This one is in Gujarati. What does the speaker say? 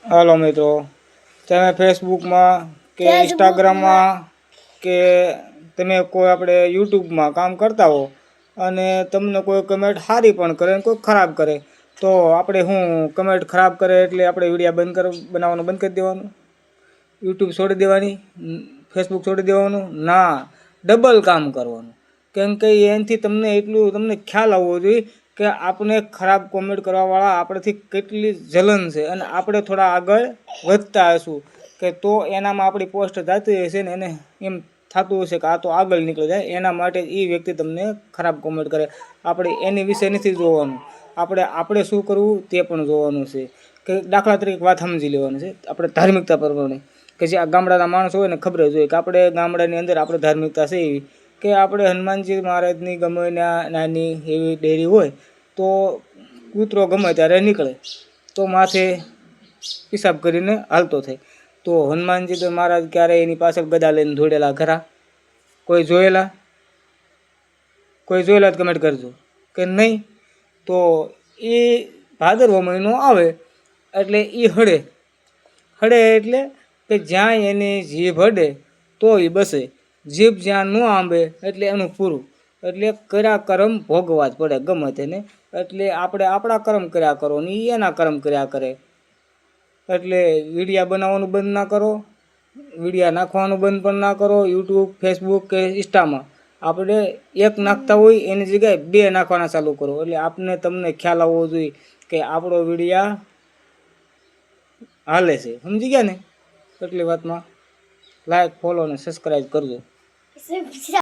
હાલો મિત્રો, તમે ફેસબુકમાં કે ઇન્સ્ટાગ્રામમાં કે તમે કોઈ આપણે યુટ્યુબમાં કામ કરતા હો અને તમને કોઈ કમેન્ટ સારી પણ કરે અને કોઈ ખરાબ કરે, તો આપણે શું કમેન્ટ ખરાબ કરે એટલે આપણે વિડીયો બનાવવાનું બંધ કરી દેવાનું, યુટ્યુબ છોડી દેવાની, ફેસબુક છોડી દેવાનું? ના, ડબલ કામ કરવાનું. કેમ કે એનાથી તમને ખ્યાલ આવવો જોઈએ કે આપણે ખરાબ કોમેન્ટ કરવાવાળા આપણાથી કેટલી જલન છે અને આપણે થોડા આગળ વધતા હશું કે તો એનામાં આપણી પોસ્ટ જતી હશે ને એને એમ થતું હશે કે આ તો આગળ નીકળી જાય, એના માટે એ વ્યક્તિ તમને ખરાબ કોમેન્ટ કરે. આપણે એની વિશે નથી જોવાનું, આપણે શું કરવું તે પણ જોવાનું છે. કે દાખલા તરીકે વાત સમજી લેવાની છે આપણે ધાર્મિકતા પ્રમાણે, કે જે આ ગામડાના માણસો હોય ને ખબર જ હોય કે આપણે ગામડાની અંદર આપણે ધાર્મિકતા છે એવી કે આપણે હનુમાનજી મહારાજની ગમે નાની એવી ડેરી હોય તો કૂતરો ગમે ત્યારે નીકળે તો માથે હિસાબ કરીને હાલતો થાય. તો હનુમાનજી તો મહારાજ ક્યારે એની પાછળ ગદા લઈને દોડેલા ખરા? કોઈ જોયેલા જ કમેન્ટ કરજો કે નહીં. તો એ ભાદરવો મહિનો આવે એટલે એ હળે એટલે કે જ્યાં એની જીભ હડે તો એ બસે, જીભ જ્યાં ન આંબે એટલે એનું પૂરું. એટલે કર્યા કર્મ ભોગવા જ પડે ગમે તેને. એટલે આપણે આપણા કર્મ કર્યા કરો ને એના કર્મ કર્યા કરે. એટલે વિડીયા બનાવવાનું બંધ ના કરો, વિડીયા નાખવાનું બંધ પણ ના કરો. યુટ્યુબ, ફેસબુક કે ઇન્સ્ટામાં આપણે એક નાખતા હોય એની જગ્યાએ 2 નાખવાના ચાલુ કરો. એટલે તમને ખ્યાલ આવવો જોઈએ કે આપણો વિડીયા હાલે છે. સમજી ગયા ને? એટલી વાતમાં લાઈક, ફોલો ને સબસ્ક્રાઈબ કરજો.